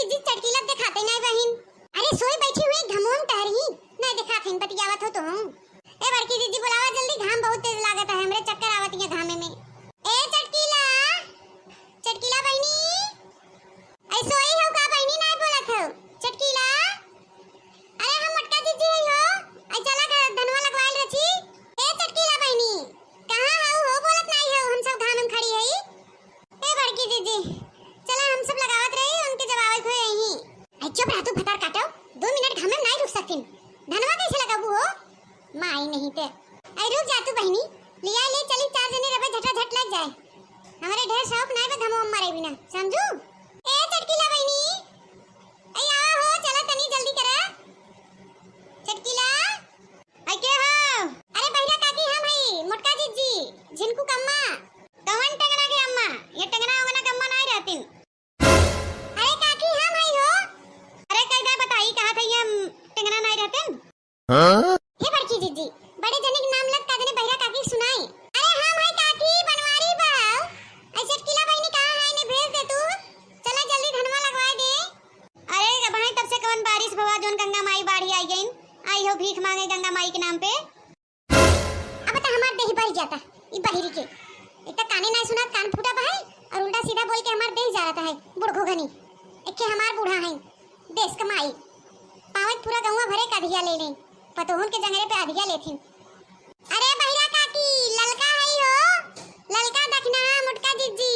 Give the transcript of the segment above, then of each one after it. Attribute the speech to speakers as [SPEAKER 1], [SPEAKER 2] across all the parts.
[SPEAKER 1] जीजी चटकीला दिखाते नहीं बहन। अरे सोई बैठी हुई घमोम टहरी नहीं दिखाते बतियावत हो तुम। ए बड़की जीजी बुलावा जल्दी, घाम बहुत तेज लागत है, हमरे चक्कर आवत है घामे में। ए चटकीला, चटकीला बहनी, ऐ सोई हो का बहनी नहीं बोलत हो चटकीला। अरे हम मटका जीजी हो, ऐ चला का धनवा लगवाइल रची। ए चटकीला बहनी कहां हो बोलत नहीं हो, हम सब घाम में खड़ी है। ए बड़की जीजी चला हम सब लगावत रही, उनके जवाब खोए यही। ऐ चुप रह तू, भतार काटो 2 मिनट घाम में नहीं रुक सकती। धनवा कैसे लगाबू हो माई नहीं ते। ऐ रुक जा तू बहनी, लिया ले चली 4 जने रबे झटा झट लग जाए। हमारे ढेर शौक नहीं बे घमो मारे बिना, समझू। ए चटकीला बहनी ऐ आ हो, चला तनी जल्दी करा चटकीला। ऐ के हो? अरे बहिरा काकी हम हई मोटका जीजी झिनकू कम्मा। कवन टंगना के अम्मा? ये टंगना वगना कम्मा नहीं रहतीन। अरे काकी हम हई हो। अरे कैदा बताई कहां थे ये टंगना नहीं रहतीन? हां हे बड़की जीजी बड़े जने के नाम लग का जने बहिरा काकी सुनाई। अरे हम हई काकी बनवारी बाऊ। ऐ चटकीला बहनी कहां है ने भेज दे तू, चला जल्दी धनवा लगवा दे। अरे भाई तब से कवन बारिश भवा जोन गंगा माई बाढ़ी आई गईन, आई हो भीख मांगे गंगा माई के नाम पे। अब त हमार देह बढ़ जाता ई बहिरी के, एक त काने नहीं सुना कान फूटा भाई, और उल्टा सीधा बोल के हमार देह जा रहा है बुढ़ो घनी। एक के हमार बूढ़ा है देश कमाई पावत पूरा गौवा भरे का अधिया ले ले, पतोहन के जंगरे पे अधिया लेथिन। अरे बहिरा काकी ललका है हो, ललका दखना मोटका जीजी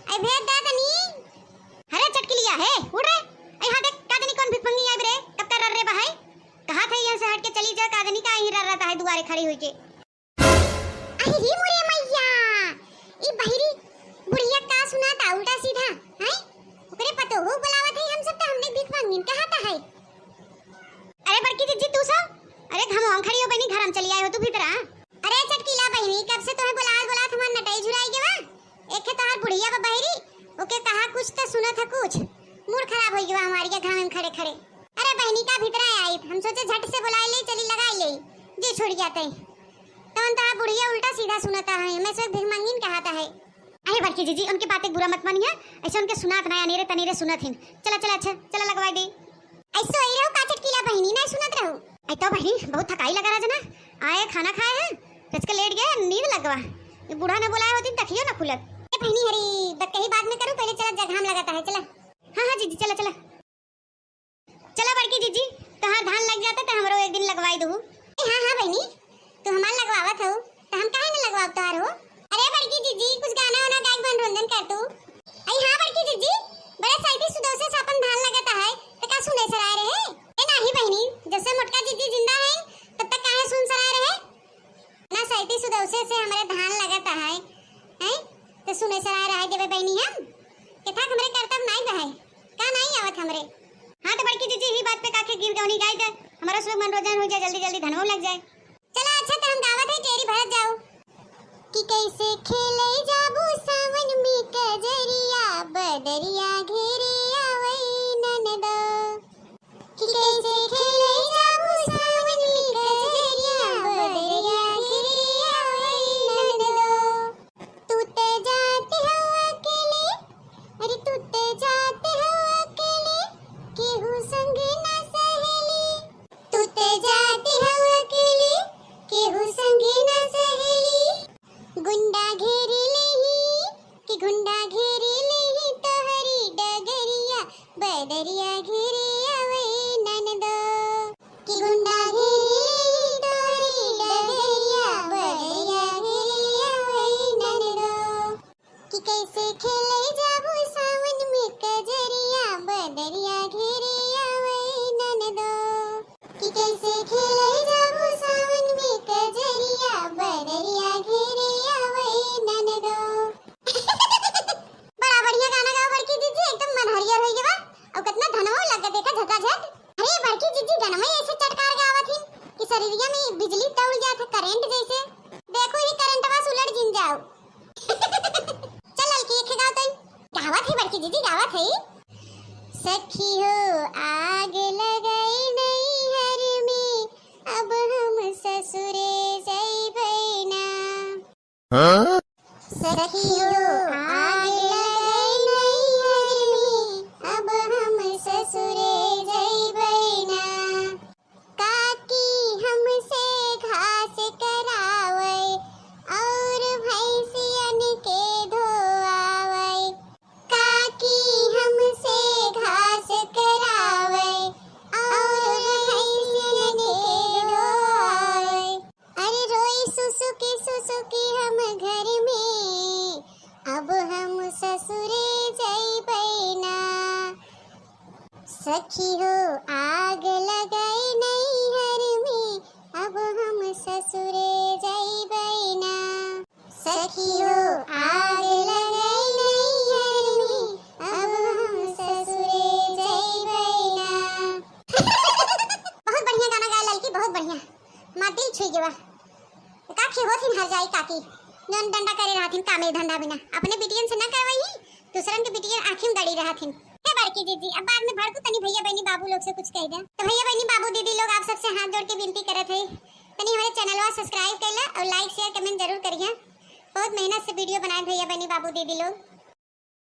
[SPEAKER 1] ऐ भेज दा तनी। अरे चटकीलिया है उड़ रे, ऐ हां देख का तनी कौन भिख मंगी आई रे, कब तक रर रे भाई कहां थे, यहां से हट के चली जा, का तनी का ही रर रहा है दुआरे खड़ी हुई के। अरे मोरे मैया ई बहिरी बुढ़िया का सुनाता उल्टा सीधा है, ओकरे पतोहू बुलावत है हम सब, त हमने भिख मांगनी कहां ता है। अरे बड़की जीजी तू सब, अरे घमों खड़ी हो बहनी, घर हम चली आई हो तू भीतर आ। अरे चटकीला बहनी कब से तुम्हें बुलात हमार नटाई झुराई के बा, एक है तोहार बुढ़िया बा बहिरी, ओके कहा कुछ तो सुना था कुछ, मूड खराब हो गया हमारी के घाम में खड़े खड़े। अरे बहनी का भीतर आई, हम सोचे झट से बुला ले चली लगाई ले जे छोड़ जाते तवन तोहार बुढ़िया उल्टा सीधा सुनाता है, मैं से भिख मांगीन कहाता है। अरे बड़की जीजी उनकी बातें बुरा मत मानिए, ऐसे उनके सुनात ना अनेरे तनेरे सुनत हिन। चला चला अच्छा चला लगवाई दे। ऐसो आई रहो का चटकीला बहनी नहीं सुनत रहो। ऐ तो बहनी बहुत थकाई लगा रहा जना, आए खाना खाए हैं रच के लेट गए, नींद लगवा, ये बूढ़ा ने बुलाया होती तकियो ना खुलत। ए बहनी हरी बात कहीं बाद में करूं, पहले चला जगह लगाता है। चला हां हां जीजी चला चला चला बड़की जीजी तोहार धान लग जाता तो हमरो एक दिन लगवाई दू। ए हां हां बहनी तू हमार लगवावत हो तो हम काहे न लगवाव तोहार हो। अरे बड़की जीजी कुछ गाना वाना गाय मनोरंजन कर तू। आई हां बड़की जीजी बड़े साइडी सुदोसे से अपन धान लगाता है तो का सुने सराय रहे। ए नहीं बहनी जब से मोटका जीजी जिंदा है तब तक काहे सुन सराय रहे ना, साइडी सुदोसे से हमारे धान लगाता है हैं तो सुने सराय रहे देवे बहनी हम के था हमरे कर्तव्य नहीं बहे का नहीं आवत हमरे। हां तो बड़की जीजी ही बात पे काके गीत गौनी गाई दे, हमारा सब मनोरंजन हो जाए, जल्दी जल्दी धनवा लग जाए। चला अच्छा तो हम गावत है टेरी भरत जाओ कि कैसे खेले जाबू सावन में कजरिया बदरिया घेरे आवै ननदा, कि कैसे खेले जाबू सावन में कजरिया बदरिया घेरे आवै ननदा। तू ते जाते हो अकेले, अरे तू ते जाते हो अकेले, केहू संग ना सहेली, तू ते जाते हो अकेले, केहू संग ना सहेली, गुंडा घेरे लेही कि गुंडा घेरे लेही तोहरी डगरिया बदरिया घेरे आवै ननदा, कि गुंडा घेरे लेही तोहरी डगरिया बदरिया घेरे आवै ननदा, कि कैसे खेले जाबू सावन में कजरिया बदरिया घेरे आवै ननदा, कि कैसे खेले जाबू सावन में कजरिया बदरिया घेरे बड़ा बढ़िया गाना गाओ बड़की जीजी, एकदम मन हरियर होई गेबा और कितना धनवा लगा देखा झटाझट। अरे बड़की जीजी गाना ऐसे चटकार गावत हिन कि शरीरिया में बिजली तौल जात है करंट जैसे, देखो ये करंटवा उलट जिन जाओ। चल लड़की एक गाओ तो गावत है बड़की जीजी गावत है। सखी हो आग लगाई नहीं हर में, अब हम ससुरे जइबै ना। हां सखी हो आग लगाई नहीं हर में, अब हम सखी हो आग लगाई नैहर में, अब हम ससुरे जइबै ना। सखी हो आग लगाई नैहर में, अब हम ससुरे जइबै ना। बहुत बढ़िया गाना गाया लड़की, बहुत बढ़िया। मां दिल छुई गवा। काखी होथिन हर जाई काकी, जन डंडा करे रहथिन कामे धंधा बिना, अपने बिटियन से न करवही, दूसरन के बिटियन आंखिन गड़ी रहथिन। हे बड़की दीदी, अब बाद में भड़कू तनी भैया बहनी बाबू लोग से कुछ कह दे। तो भैया बहनी बाबू दीदी लोग आप सबसे हाथ जोड़ के विनती करत है, तनी हमारे चैनलवा सब्सक्राइब करला और लाइक शेयर कमेंट जरूर करिए। बहुत मेहनत से वीडियो बनाए भैया बहनी बाबू दीदी लोग।